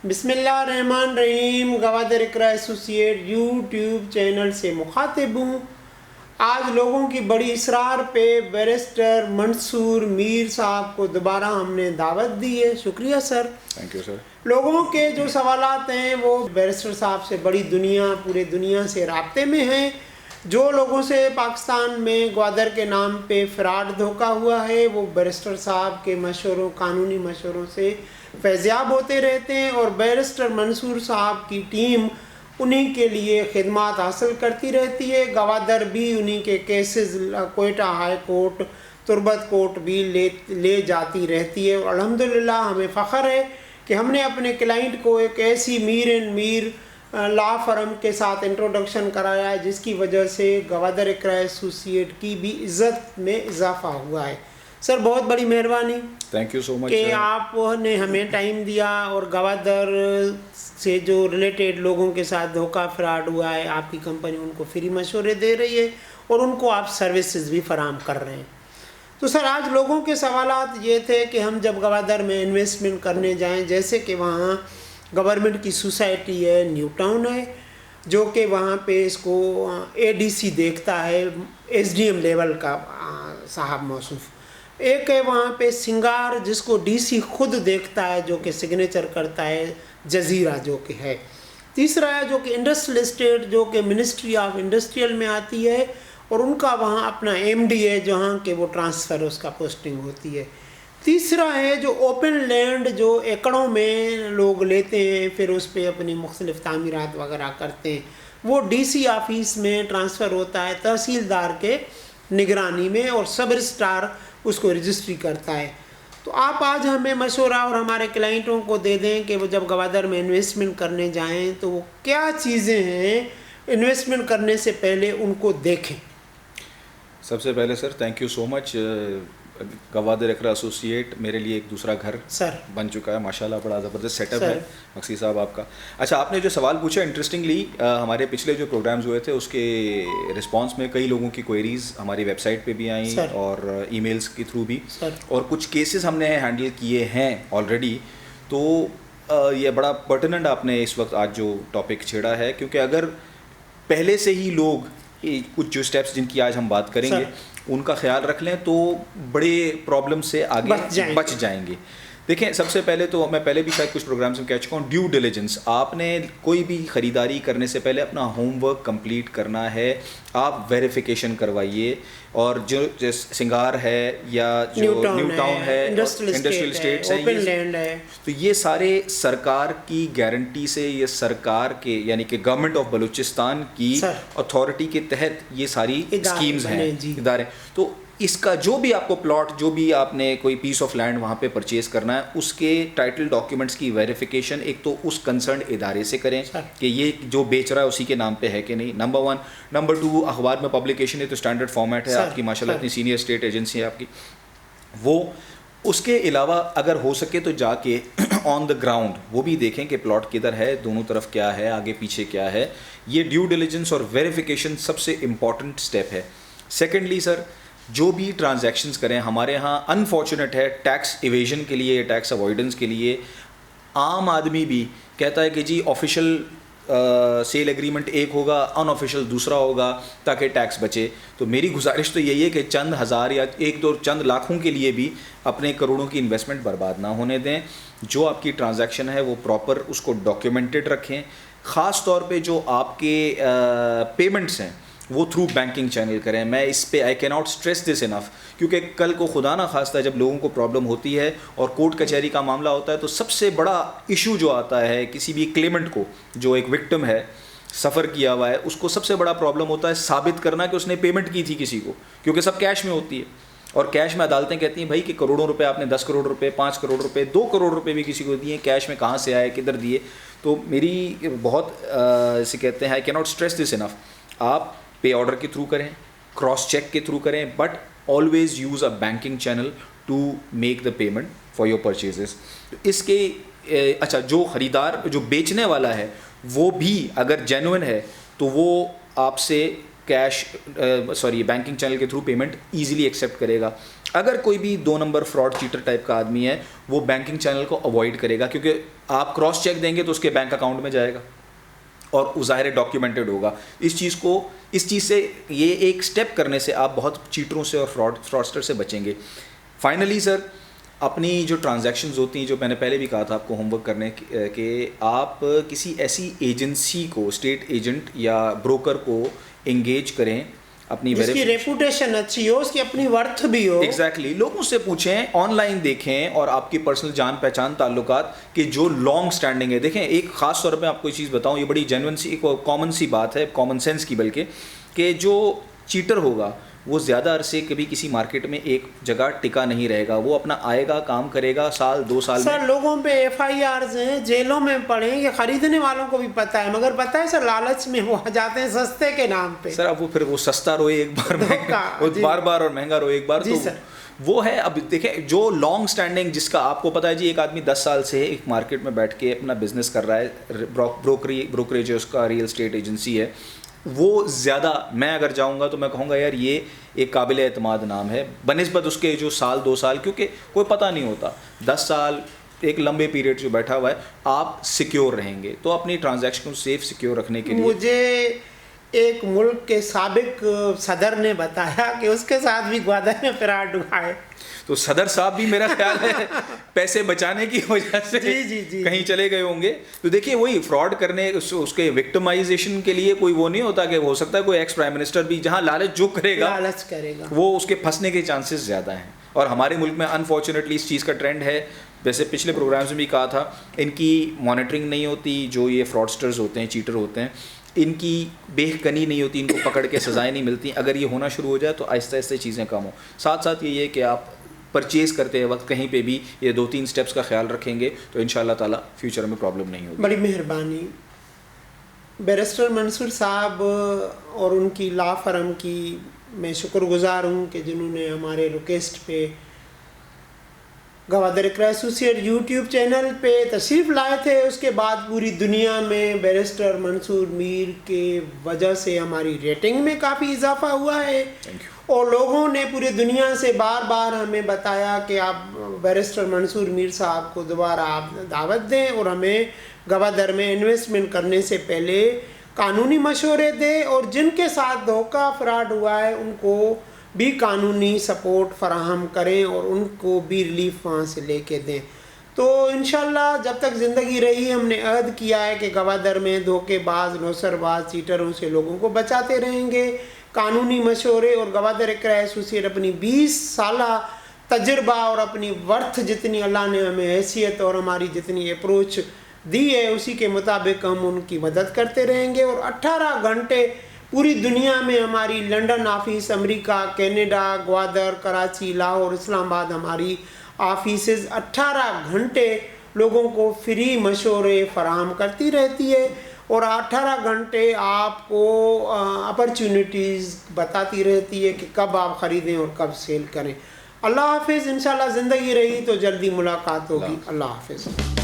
बिस्मिल्लाहिर्रहमानिर्रहीम। Gwadar Iqra associate YouTube channel से मुखातिब हूँ। आज लोगों की बड़ी इसरार पे बैरिस्टर मंसूर मीर साहब को दोबारा हमने दावत दी है। शुक्रिया सर। Thank you sir. लोगों के जो सवालात हैं वो बैरिस्टर साहब से बड़ी पूरे दुनिया से राब्ते में हैं। जो लोगों से पाकिस्तान में ग्वादर के नाम पे फ्रॉड धोखा हुआ है वो बैरिस्टर साहब के मशवरों, कानूनी मशवरों से फैज़याब होते रहते हैं और बैरिस्टर मंसूर साहब की टीम उन्हीं के लिए खिदमत हासिल करती रहती है। गवादर भी उन्हीं के cases Quetta high court, Turbat court भी ले जाती रहती है। और अल्हम्दुलिल्लाह हमें फ़ख्र है कि हमने अपने क्लाइंट को एक ऐसी Mir and Mir law firm के साथ इंट्रोडक्शन कराया है जिसकी वजह से गवादर इकरा एसोसिएट की भी इज़्ज़त में इजाफा हुआ है। सर बहुत बड़ी मेहरबानी, थैंक यू सो मच कि आपने हमें टाइम दिया और गवादर से जो रिलेटेड लोगों के साथ धोखा फ्रॉड हुआ है आपकी कंपनी उनको फ्री मशवरे दे रही है और उनको आप सर्विसेज भी फराहम कर रहे हैं। तो सर आज लोगों के सवालात ये थे कि हम जब गवादर में इन्वेस्टमेंट करने जाएं, जैसे कि वहाँ गवर्नमेंट की सोसाइटी है, न्यू टाउन है, जो कि वहाँ पे इसको एडीसी देखता है, एसडीएम लेवल का साहब मौसूफ। एक है वहाँ पे सिंगार जिसको डीसी खुद देखता है, जो कि सिग्नेचर करता है, जजीरा जो कि है। तीसरा है जो कि इंडस्ट्रियल एस्टेट, जो कि मिनिस्ट्री ऑफ इंडस्ट्रियल में आती है और उनका वहाँ अपना एमडी है जहाँ के वो ट्रांसफ़र उसका पोस्टिंग होती है। तीसरा है जो ओपन लैंड जो एकड़ों में लोग लेते हैं फिर उस पर अपनी मुख्तलिफ तामीरात वगैरह करते हैं, वो डीसी ऑफिस में ट्रांसफ़र होता है तहसीलदार के निगरानी में और सब रजिस्ट्रार उसको रजिस्ट्री करता है। तो आप आज हमें मशवरा और हमारे क्लाइंटों को दे दें कि वो जब गवादर में इन्वेस्टमेंट करने जाएं तो वो क्या चीज़ें हैं इन्वेस्टमेंट करने से पहले उनको देखें। सबसे पहले sir thank you so much. Gwadar Iqra associate मेरे लिए एक दूसरा घर सर बन चुका है माशाल्लाह। बड़ा ज़बरदस्त सेटअप है मक्सी साहब आपका। अच्छा, आपने जो सवाल पूछा इंटरेस्टिंगली हमारे पिछले जो प्रोग्राम्स हुए थे उसके रिस्पांस में कई लोगों की क्वेरीज हमारी वेबसाइट पे भी आई और ईमेल्स के थ्रू भी, और कुछ केसेस हमने हैंडल किए हैं ऑलरेडी। तो ये बड़ा पर्टिनेंट आपने इस वक्त आज जो टॉपिक छेड़ा है, क्योंकि अगर पहले से ही लोग कुछ जो स्टेप्स जिनकी आज हम बात करेंगे उनका ख्याल रख लें तो बड़े प्रॉब्लम से आगे बच जाएंगे। देखें, सबसे पहले तो मैं पहले भी शायद कुछ प्रोग्राम्स में कह चुका हूँ, ड्यू डिलिजेंस। आपने कोई भी ख़रीदारी करने से पहले अपना होमवर्क कंप्लीट करना है। आप वेरिफिकेशन करवाइए, और जो सिंगार है या जो न्यू टाउन है, इंडस्ट्रियल स्टेट्स है, तो ये सारे सरकार की गारंटी से, ये सरकार के यानी कि गवर्नमेंट ऑफ बलूचिस्तान की अथॉरिटी के तहत ये सारी स्कीम्स हैं, इदारे। तो इसका जो भी आपको प्लॉट, जो भी आपने कोई पीस ऑफ लैंड वहाँ पे परचेज करना है, उसके टाइटल डॉक्यूमेंट्स की वेरिफिकेशन एक तो उस कंसर्न इदारे से करें कि ये जो बेच रहा है उसी के नाम पे है कि नहीं, नंबर 1। नंबर 2, अखबार में पब्लिकेशन है तो स्टैंडर्ड फॉर्मेट है आपकी, माशाल्लाह इतनी सीनियर स्टेट एजेंसी है आपकी वो। उसके अलावा अगर हो सके तो जाके ऑन द ग्राउंड वो भी देखें कि प्लॉट किधर है, दोनों तरफ क्या है, आगे पीछे क्या है। ये ड्यू डिलिजेंस और वेरिफिकेशन सबसे इम्पॉर्टेंट स्टेप है। सेकेंडली सर, जो भी ट्रांजैक्शंस करें, हमारे यहाँ अनफॉर्चुनेट है टैक्स इवेजन के लिए, टैक्स अवॉइडेंस के लिए आम आदमी भी कहता है कि जी ऑफिशियल सेल एग्रीमेंट एक होगा, अनऑफिशियल दूसरा होगा ताकि टैक्स बचे। तो मेरी गुजारिश तो यही है कि चंद हज़ार या एक दो चंद लाखों के लिए भी अपने करोड़ों की इन्वेस्टमेंट बर्बाद ना होने दें। जो आपकी ट्रांजैक्शन है वो प्रॉपर उसको डॉक्यूमेंटेड रखें। ख़ास तौर पे जो आपके पेमेंट्स हैं वो थ्रू बैंकिंग चैनल करें। मैं इस पे आई cannot stress this enough, क्योंकि कल को खुदा ना खास्ता जब लोगों को प्रॉब्लम होती है और कोर्ट कचहरी का मामला होता है तो सबसे बड़ा इशू जो आता है किसी भी क्लेमेंट को, जो एक विक्टिम है, सफ़र किया हुआ है, उसको सबसे बड़ा प्रॉब्लम होता है साबित करना कि उसने पेमेंट की थी किसी को, क्योंकि सब कैश में होती है। और कैश में अदालतें कहती हैं भाई कि करोड़ों रुपए आपने 10 करोड़ रुपए, 5 करोड़ रुपए, 2 करोड़ रुपए भी किसी को दिए, कैश में कहाँ से आए, किधर दिए। तो मेरी बहुत इसे कहते हैं I cannot stress this enough, आप पे ऑर्डर के थ्रू करें, क्रॉस चेक के थ्रू करें, but always use a banking channel to make the payment for your purchases. इसके अच्छा, जो ख़रीदार, जो बेचने वाला है वो भी अगर जेन्युइन है तो वो आपसे कैश बैंकिंग चैनल के थ्रू पेमेंट ईजिली एक्सेप्ट करेगा। अगर कोई भी 2 नंबर फ्रॉड चीटर टाइप का आदमी है, वो बैंकिंग चैनल को अवॉइड करेगा, क्योंकि आप क्रॉस चेक देंगे तो उसके बैंक अकाउंट में जाएगा और ज़ाहिर डॉक्यूमेंटेड होगा। इस चीज़ से ये एक स्टेप करने से आप बहुत चीटरों से और फ्रॉडस्टर से बचेंगे। फाइनली सर, अपनी जो ट्रांजैक्शंस होती हैं, जो मैंने पहले भी कहा था आपको होमवर्क करने के, आप किसी ऐसी एजेंसी को, स्टेट एजेंट या ब्रोकर को एंगेज करें, अपनी जिसकी रेपुटेशन अच्छी हो, उसकी अपनी वर्थ भी हो। एग्जैक्टली लोगों से पूछें, ऑनलाइन देखें, और आपकी पर्सनल जान पहचान ताल्लुकात कि जो लॉन्ग स्टैंडिंग है। देखें, एक ख़ास तौर पे आपको ये चीज़ बताऊं, ये बड़ी जेन्युइन सी, कॉमन सी बात है, कॉमन सेंस की, बल्कि कि जो चीटर होगा वो ज़्यादा अरसे कभी किसी मार्केट में एक जगह टिका नहीं रहेगा। वो अपना आएगा, काम करेगा, साल 2 साल सर, लोगों पे FIRs हैं, जेलों में पड़े, ये खरीदने वालों को भी पता है, मगर पता है सर, लालच में वो आ जाते हैं सस्ते के नाम पे। सर अब वो फिर वो सस्ता रोए एक बार, बार बार, और महंगा रोए एक बार, जी तो सर। वो है। अब देखें, जो लॉन्ग स्टैंडिंग, जिसका आपको पता है जी, एक आदमी 10 साल से एक मार्केट में बैठ के अपना बिजनेस कर रहा है, ब्रोकरेज है उसका, रियल एस्टेट एजेंसी है, वो ज़्यादा, मैं अगर जाऊंगा तो मैं कहूँगा यार ये एक काबिल एतमाद नाम है बनिस्बत उसके जो साल 2 साल, क्योंकि कोई पता नहीं होता, 10 साल एक लंबे पीरियड जो बैठा हुआ है, आप सिक्योर रहेंगे। तो अपनी ट्रांजैक्शन को सेफ सिक्योर रखने के लिए, मुझे एक मुल्क के साबिक सदर ने बताया कि उसके साथ भी ग्वादर में फ्रॉड हुआ है। तो सदर साहब भी मेरा ख्याल है पैसे बचाने की वजह से जी, कहीं चले गए होंगे। तो देखिए, वही फ्रॉड करने, उसके विक्टिमाइजेशन के लिए कोई वो नहीं होता कि हो सकता है कोई एक्स प्राइम मिनिस्टर भी, जहां लालच जो करेगा वो उसके फंसने के चांसेस ज़्यादा हैं। और हमारे मुल्क में अनफॉर्चुनेटली इस चीज़ का ट्रेंड है, वैसे पिछले प्रोग्राम्स में भी कहा था, इनकी मॉनिटरिंग नहीं होती, जो ये फ्रॉडस्टर्स होते हैं, चीटर होते हैं, इनकी बेहकनी नहीं होती, इनको पकड़ के सज़ाएँ नहीं मिलती। अगर ये होना शुरू हो जाए तो आहिस्ता आहिस्ता चीज़ें कम हो। साथ साथ ये कि आप परचेज़ करते वक्त कहीं पे भी ये 2-3 स्टेप्स का ख्याल रखेंगे तो इंशाअल्लाह ताला फ्यूचर में प्रॉब्लम नहीं होगी। बड़ी मेहरबानी बैरिस्टर मंसूर साहब और उनकी लॉ फर्म की मैं शुक्रगुजार हूँ कि जिन्होंने हमारे रिक्वेस्ट पे Gwadar Iqra associate YouTube channel पे तशरीफ़ लाए थे। उसके बाद पूरी दुनिया में बैरिस्टर मंसूर मीर के वजह से हमारी रेटिंग में काफ़ी इजाफा हुआ है और लोगों ने पूरी दुनिया से बार बार हमें बताया कि आप बैरिस्टर मंसूर मीर साहब को दोबारा आप दावत दें और हमें गवादर में इन्वेस्टमेंट करने से पहले कानूनी मशवरे दें और जिनके साथ धोखा फ्रॉड हुआ है उनको भी कानूनी सपोर्ट फराहम करें और उनको भी रिलीफ वहाँ से लेके दें। तो इंशाल्लाह जब तक ज़िंदगी रही हमने अहद किया है कि गवादर में धोखेबाज, नौसरबाज, चीटरों से लोगों को बचाते रहेंगे। कानूनी मशवरे और गवादर इकरा एसोसिएट अपनी 20 साल तजुर्बा और अपनी वर्थ जितनी अल्लाह ने हमें हैसियत और हमारी जितनी अप्रोच दी है उसी के मुताबिक हम उनकी मदद करते रहेंगे। और 18 घंटे पूरी दुनिया में हमारी London office, America, Canada, Gwadar, Karachi, Lahore, Islamabad हमारी ऑफिसेज 18 घंटे लोगों को फ्री मशवरे फराहम करती रहती है और 18 घंटे आपको अपॉर्चुनिटीज़ बताती रहती है कि कब आप ख़रीदें और कब सेल करें। अल्लाह हाफिज़। इंशाल्लाह ज़िंदगी रही तो जल्दी मुलाकात होगी। अल्लाह हाफिज़।